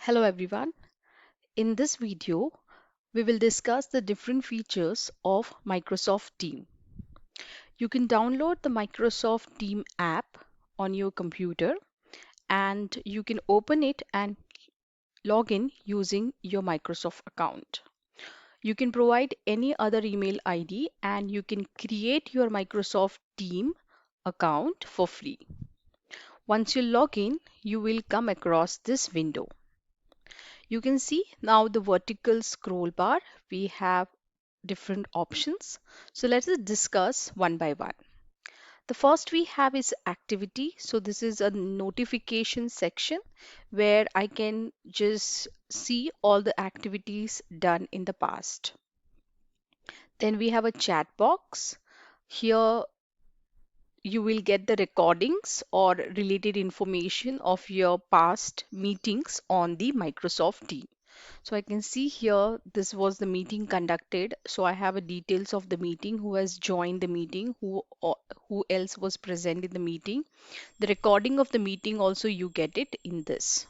Hello everyone. In this video, we will discuss the different features of Microsoft Team. You can download the Microsoft Team app on your computer and you can open it and log in using your Microsoft account. You can provide any other email ID and you can create your Microsoft Team account for free. Once you log in, you will come across this window. You can see now the vertical scroll bar, we have different options. So let us discuss one by one. The first we have is activity. So this is a notification section where I can just see all the activities done in the past. Then we have a chat box. Here you will get the recordings or related information of your past meetings on the Microsoft Team. So I can see here this was the meeting conducted. So I have a details of the meeting, who has joined the meeting, who else was present in the meeting. The recording of the meeting also you get it in this.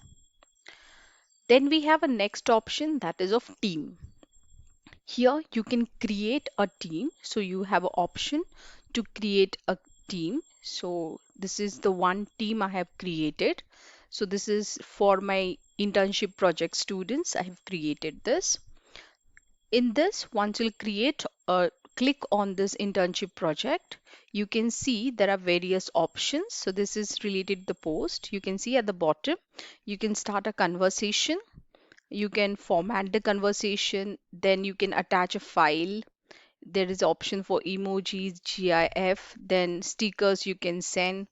Then we have a next option, that is of team. Here you can create a team. So you have an option to create a team. So this is the one team I have created. So this is for my internship project students. I have created this. In this, once you'll click on this internship project, you can see there are various options. So this is related to the post. You can see at the bottom, you can start a conversation. You can format the conversation, then you can attach a file. There is option for emojis, GIF, then stickers you can send.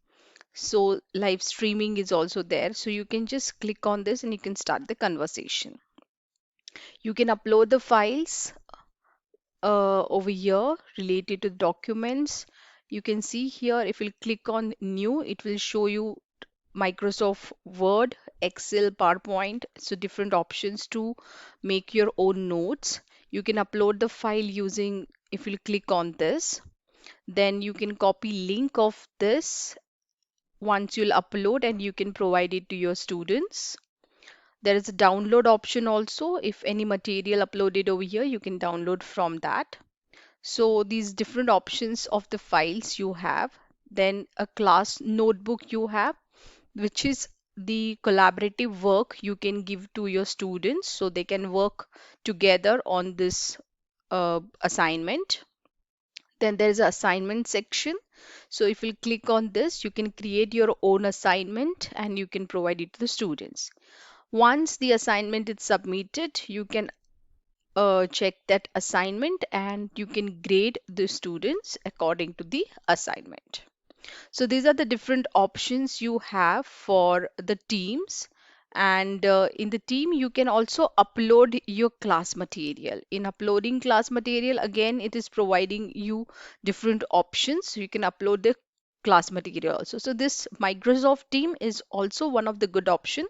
So live streaming is also there. So you can just click on this and you can start the conversation. You can upload the files over here related to documents. You can see here if you click on new, it will show you Microsoft Word, Excel, PowerPoint, so different options to make your own notes. You can upload the file using, if you click on this, then you can copy link of this once you'll upload and you can provide it to your students. There is a download option also. If any material uploaded over here, you can download from that. So these different options of the files you have. Then a class notebook you have, which is the collaborative work you can give to your students so they can work together on this assignment. Then there is an assignment section. So if you click on this, you can create your own assignment and you can provide it to the students. Once the assignment is submitted, you can check that assignment and you can grade the students according to the assignment. So these are the different options you have for the teams. And in the team, you can also upload your class material. In uploading class material, again, it is providing you different options. So you can upload the class material also. So this Microsoft Team is also one of the good option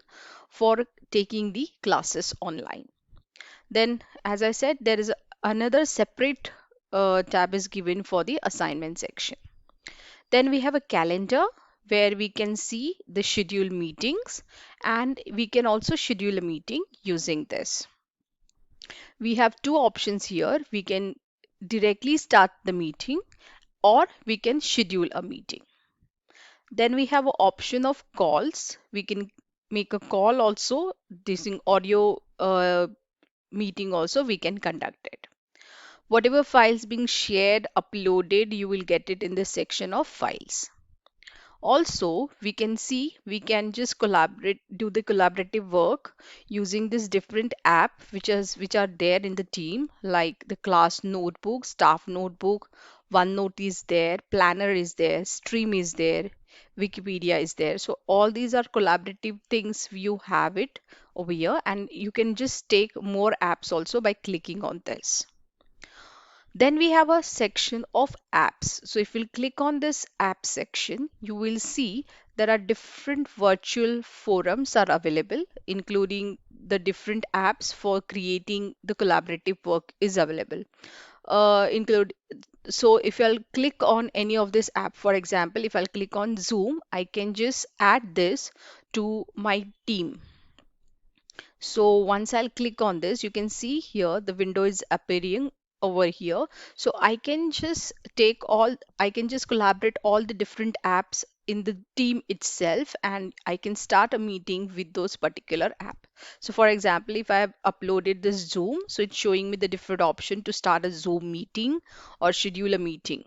for taking the classes online. Then, as I said, there is another separate tab is given for the assignment section. Then we have a calendar where we can see the scheduled meetings and we can also schedule a meeting using this. We have two options here. We can directly start the meeting or we can schedule a meeting. Then we have an option of calls. We can make a call also. This in audio meeting also we can conduct it. Whatever files being shared, uploaded, you will get it in the section of files. Also, we can see we can just do the collaborative work using this different app which are there in the team, like the class notebook, staff notebook, OneNote is there, Planner is there, Stream is there, Wikipedia is there. So all these are collaborative things. You have it over here, and you can just take more apps also by clicking on this. Then we have a section of apps. So if you click on this app section, you will see there are different virtual forums are available, including the different apps for creating the collaborative work is available. Include So if I'll click on any of this app, for example, if I'll click on Zoom, I can just add this to my team. So once I'll click on this, you can see here the window is appearing over here. So I can just collaborate all the different apps in the team itself, and I can start a meeting with those particular app. So for example, if I have uploaded this Zoom, so it's showing me the different option to start a Zoom meeting or schedule a meeting.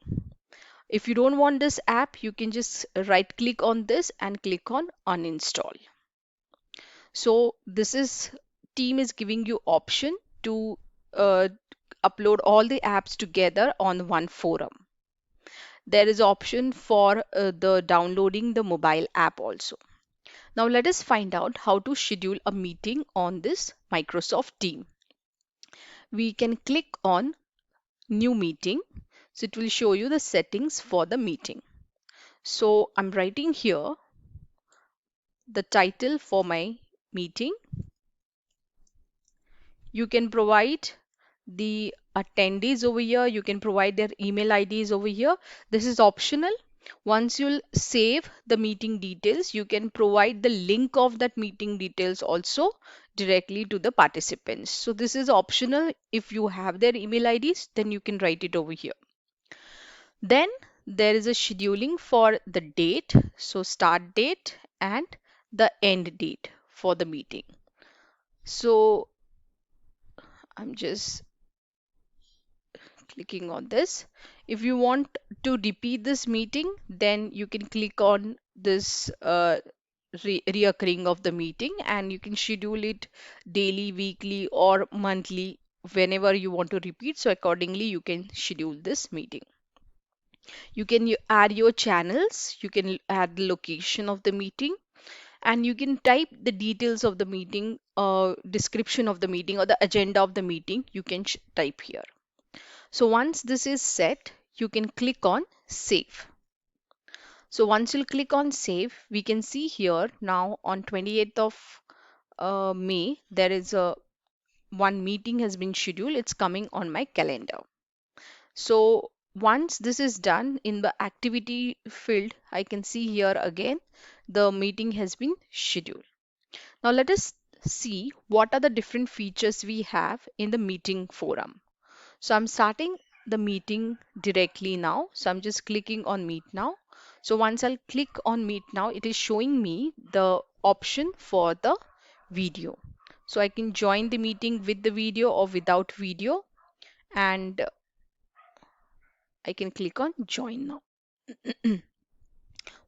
If you don't want this app, you can just right click on this and click on uninstall. So this is team is giving you option to uh, upload all the apps together on one forum. There is option for the downloading the mobile app also. Now let us find out how to schedule a meeting on this Microsoft Team. We can click on new meeting. So it will show you the settings for the meeting. So I'm writing here the title for my meeting. You can provide the attendees over here. You can provide their email IDs over here. This is optional. Once you'll save the meeting details, you can provide the link of that meeting details also directly to the participants. So this is optional. If you have their email IDs, then you can write it over here. Then there is a scheduling for the date, so start date and the end date for the meeting. So I'm just clicking on this. If you want to repeat this meeting, then you can click on this reoccurring of the meeting, and you can schedule it daily, weekly, or monthly whenever you want to repeat. So accordingly, you can schedule this meeting. You can add your channels, you can add the location of the meeting, and you can type the details of the meeting, description of the meeting, or the agenda of the meeting. You can type here. So once this is set, you can click on save. So once you click on save, we can see here now on 28th of May, there is a one meeting has been scheduled. It's coming on my calendar. So once this is done in the activity field, I can see here again the meeting has been scheduled. Now let us see what are the different features we have in the meeting forum. So I'm starting the meeting directly now. So I'm just clicking on Meet Now. So once I'll click on Meet Now, it is showing me the option for the video. So I can join the meeting with the video or without video, and I can click on Join Now.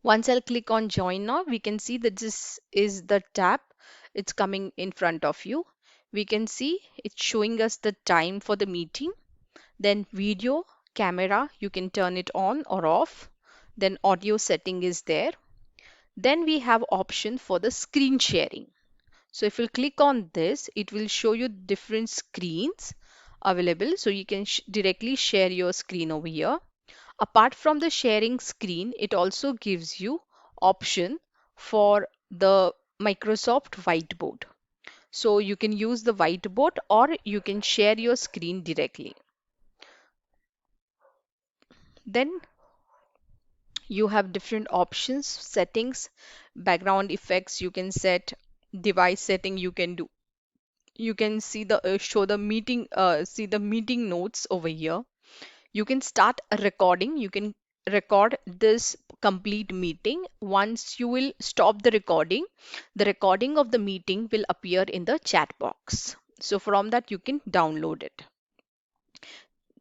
Once I'll click on Join Now, we can see that this is the tab. It's coming in front of you. We can see it's showing us the time for the meeting. Then video, camera, you can turn it on or off. Then audio setting is there. Then we have option for the screen sharing. So if you click on this, it will show you different screens available. So you can directly share your screen over here. Apart from the sharing screen, it also gives you option for the Microsoft Whiteboard. So you can use the whiteboard or you can share your screen directly. Then you have different options, settings, background effects you can set, device setting you can do. You can see the show the meeting see the meeting notes over here. You can start a recording. You can record this complete meeting. Once you will stop the recording of the meeting will appear in the chat box. So from that you can download it.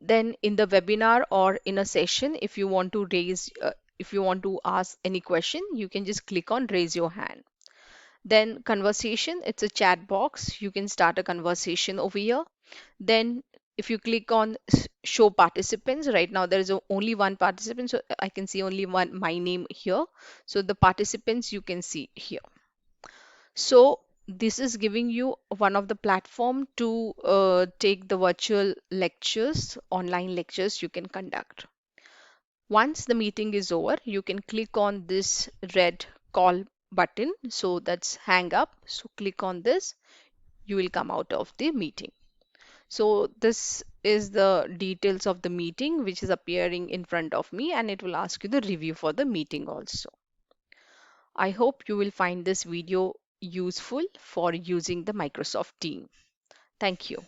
Then in the webinar or in a session, if you want to ask any question, you can just click on raise your hand. Then conversation, it's a chat box. You can start a conversation over here. Then if you click on show participants, right now there is only one participant, so I can see only one my name here. So the participants you can see here. So this is giving you one of the platform to take the virtual lectures, online lectures you can conduct. Once the meeting is over, you can click on this red call button. So that's hang up. So click on this, you will come out of the meeting. So this is the details of the meeting which is appearing in front of me, and it will ask you the review for the meeting also. I hope you will find this video useful for using the Microsoft Team. Thank you.